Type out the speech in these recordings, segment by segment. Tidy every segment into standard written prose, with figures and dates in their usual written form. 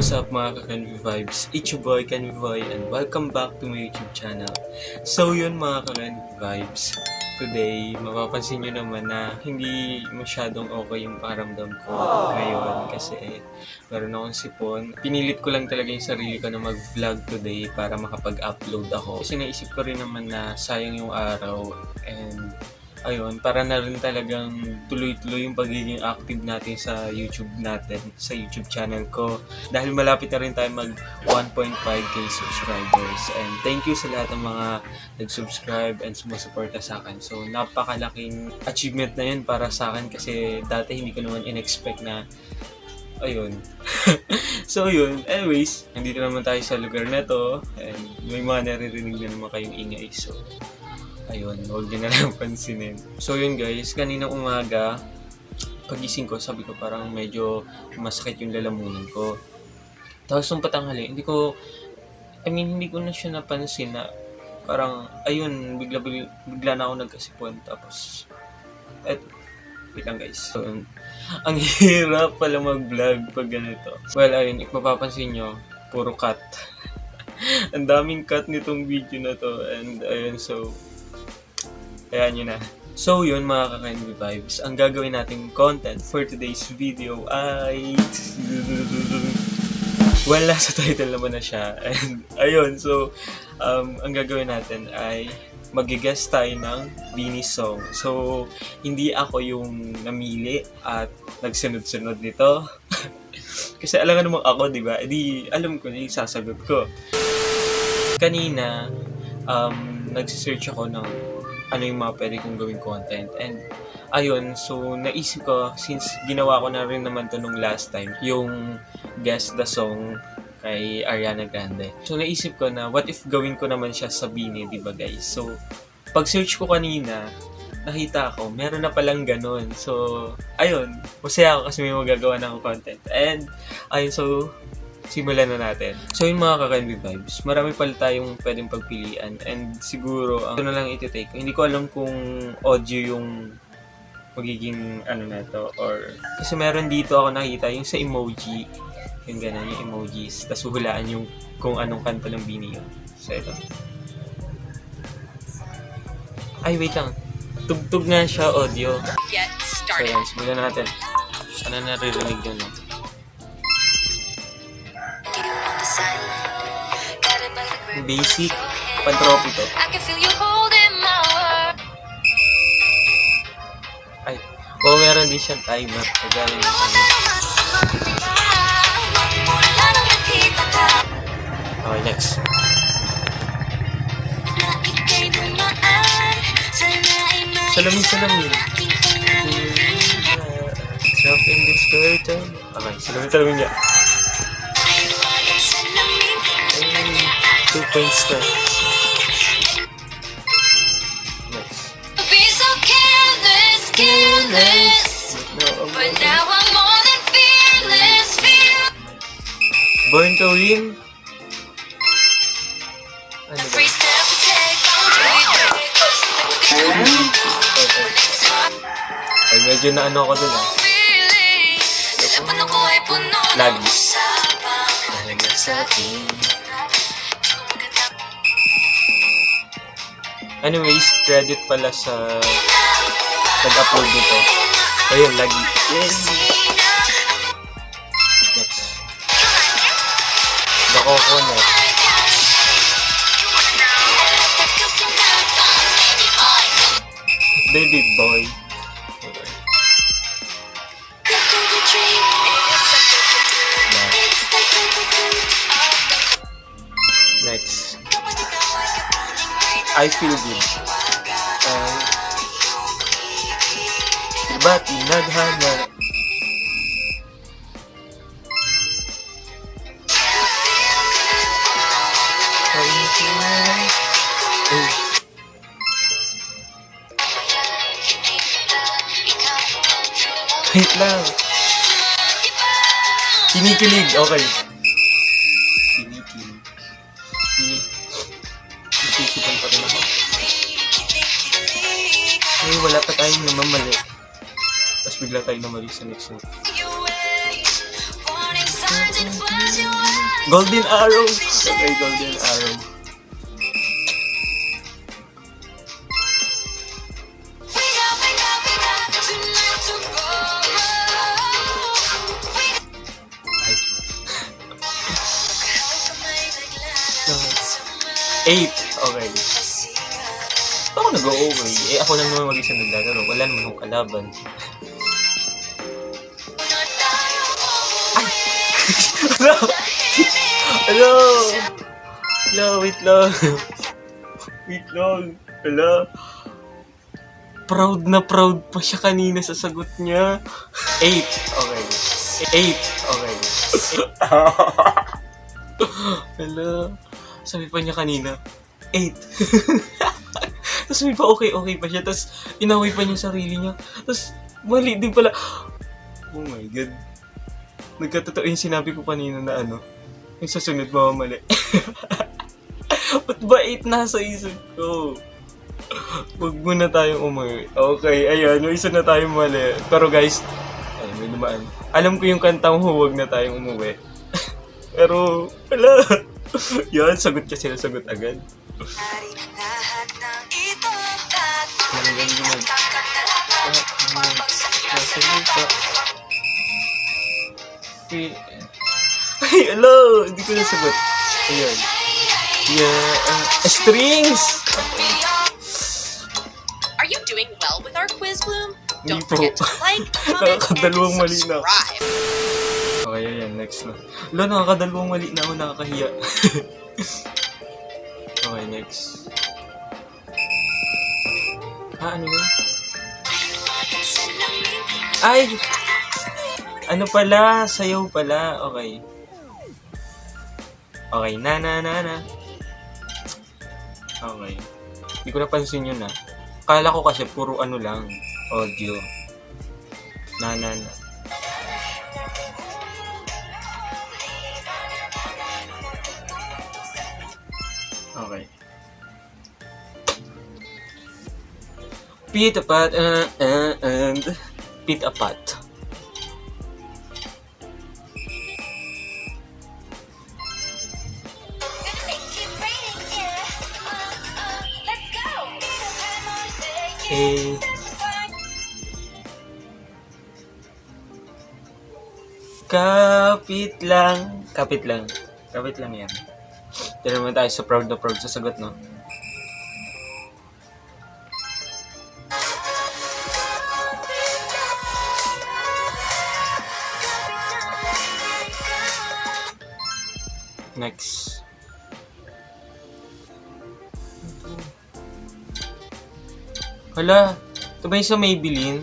What's up mga ka-Canvy Vibes? It's your boy Canvy Boy and welcome back to my YouTube channel. So yun mga ka-Canvy Vibes, today mapapansin nyo naman na hindi masyadong okay yung pakiramdam ko ngayon kasi meron akong sipon. Pinilit ko lang talaga yung sarili ko na mag-vlog today para makapag-upload ako. Kasi naisip ko rin naman na sayang yung araw and ayun, para na rin talagang tuloy-tuloy yung pagiging active natin sa YouTube natin, sa YouTube channel ko. Dahil malapit na rin tayo mag 1.5k subscribers. And thank you sa lahat ng mga nag-subscribe and sumusuporta sa akin. So, napakalaking achievement na yun para sa akin kasi dati hindi ko naman in-expect na ayun. So yun, anyways, nandito naman tayo sa lugar na to and may mga naririnig na naman kayong ingay. So, ayun, huwag nyo na lang pansinin. So yun guys, kaninang umaga, pagising ko, sabi ko parang medyo masakit yung lalamunan ko. Tapos nung patanghali, hindi ko na siya napansin na parang, ayun, bigla na ako nagkasipon. Tapos, wait lang guys. So, ang hirap pala mag-vlog pag ganito. Well, ayun, mapapansin nyo, puro cut. Ang daming cut nitong video na to. And ayun, so, kaya nyo na. So yun mga ka-Canvy Vibes, ang gagawin nating content for today's video ay wala sa title naman na siya. And ayun, so ang gagawin natin ay mag-guest tayo ng Beanie song. So hindi ako yung namili at nagsunod-sunod nito. Kasi alam nga naman ako, di ba? Edi alam ko na yung sasagot ko. Kanina, nagsisearch ako ng ano yung mga pwede kong gawing content. And ayun, so naisip ko, since ginawa ko na rin naman to nung last time, yung Guess the Song kay Ariana Grande. So naisip ko na, what if gawin ko naman siya sa Beanie, di ba guys? So, pag search ko kanina, nakita ko, meron na palang ganun. So, ayun, masaya ako kasi may magagawa ng content. And, ayun, so, simulan na natin. So yung mga ka-Canvy Vibes, marami pala tayong pwedeng pagpilian and siguro ito na lang iti-take. Hindi ko alam kung audio yung magiging ano na to or kasi meron dito ako nakita yung sa emoji, yung gano'n, yung emojis, tas huhulaan yung kung anong kanta ng Beanie yun. So ito. Ay, wait lang. Tugtog nga siya audio. So yan, simulan natin. Sana naririnig yun, no? Basic, pan-trophy to. Ay, meron din siyang timer. Kagaling yung timer. Okay, next. Salamin. Drop in this curtain. Okay, salamin niya. 2 points na. Next. Born to Win? Ano ba? Ay, medyo na ano ako dun Lagi. Talaga sa akin. Anyways, credit pala sa nag-upload nito. Ayun, lagi. Yes! Next. The Coconut. Baby Boy. Okay. Next. I Feel Good. Ba't naghana? Wait lang. Kinikilig. Okay. Kinikilig. Isisipan pa rin ako. Ay, wala pa tayong namamali. Tapos bigla tayo namali sa next note. Golden Arrow. Okay, Golden Arrow. Ay. 8. Okay. Ako nag-o-okay. Ako lang naman mag-isa naglalaro. Wala naman akong kalaban. Ay! Hello! Hello, wait lang. Wait lang. Hello. Proud na proud pa siya kanina sa sagot niya. 8. Okay. 8. Okay. Hello. Sabi pa niya kanina, 8. Tapos may pa okay pa siya. Tapos inaway pa niya sarili niya. Tapos mali din pala. Oh my God. Nagkatotoo yung sinabi ko kanina na ano. Yung sa sunod mamamali. Ba't ba 8 nasa isip ko? Huwag muna tayong umuwi. Okay, ayan. May isa na tayong mali. Pero guys, ay, may lumaan. Alam ko yung kantang huwag na tayong umuwi. Pero, wala. Yan, sagot ka sila. Sagot agad. Ay, hello! Hindi ko nasagot. Ayan. Yeah, strings! Are you doing well with our quiz, Bloom? Hindi Don't po. forget to like, comment, Nakakadalawang and mali na. subscribe. Okay, ayan. Next na. Wala, nakakadalawang mali na ako. Nakakahiya. Okay, next. Ano yun? Ay! Ano pala? Sayaw pala. Okay. Okay, na. Okay. Hindi ko napansin yun, Kala ko kasi puro ano lang, audio. Na. Okay. Pit apat and pit apat. Kapit lang yan. Tira naman tayo sa proud na proud sa sagot, no? Next. Hala, ito ba yung sa Maybelline?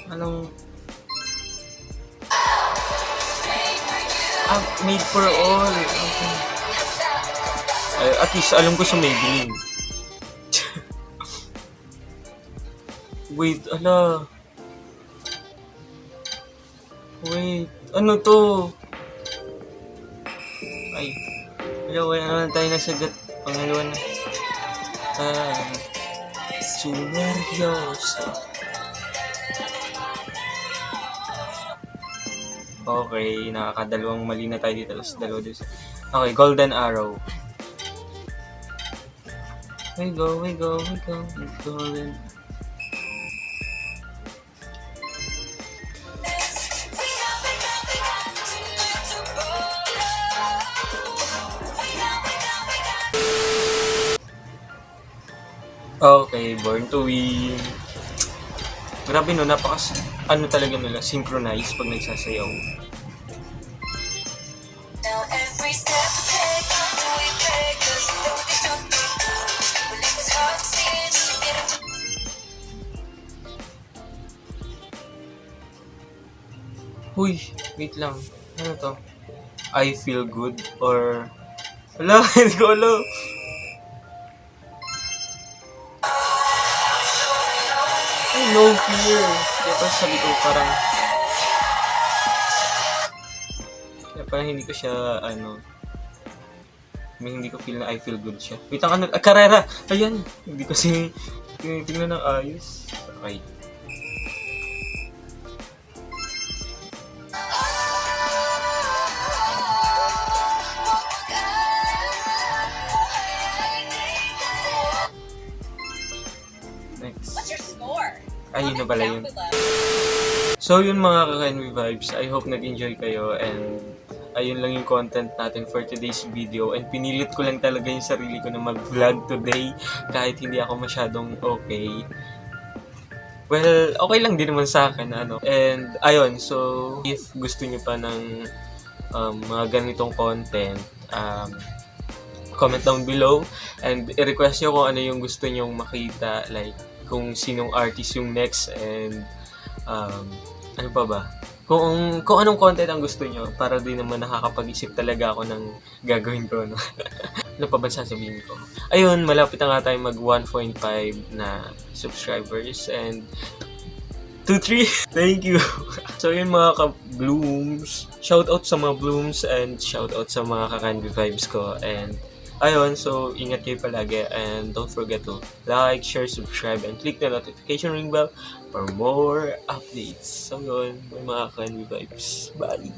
Anong... made for all. Okay. Ay, at least alam ko sa Maybelline. Wait, ala. Wait, ano to? Ay, wala tayo nasagot. Pangalawa na. Seryoso. Okay, nakakadalawang mali na tayo dito. Tapos dalawa dito. Okay, Golden Arrow. We go. Golden. Okay, Born to Win. Grabe no, ano talaga nila, synchronize pag nagsasayaw. Huy, wait lang. Ano to? I feel good or... Wala, hindi ko alam. No fear. Kaya pa sabi ko parang hindi ko siya hindi ko feel na I feel good siya. Wait lang, Carrera! Ayan! Hindi kasi tinitingnan ng ayos. Okay. Ay, yun na pala yun. So yun mga ka-Kenvi Vibes, I hope nag-enjoy kayo and ayun lang yung content natin for today's video and pinilit ko lang talaga yung sarili ko na mag-vlog today kahit hindi ako masyadong okay. Well, okay lang din naman sa akin, ano. And, ayun, so, if gusto nyo pa ng mga ganitong content, comment down below and i-request nyo kung ano yung gusto nyong makita, like, kung sinong artist yung next and, ano pa ba? Kung anong content ang gusto nyo, para din naman nakakapag-isip talaga ako ng gagawin ko, no? Ano pa ba sasabihin ko? Ayun, malapit na nga tayo mag 1.5 na subscribers and 2-3. Thank you. So yun mga ka-blooms. Shout out sa mga blooms and shout out sa mga ka-Kenvi Vibes ko. And ayun, so ingat kayo palagi and don't forget to like, share, subscribe, and click the notification ring bell for more updates. So yun, mga ka-Kenvi Vibes. Bye!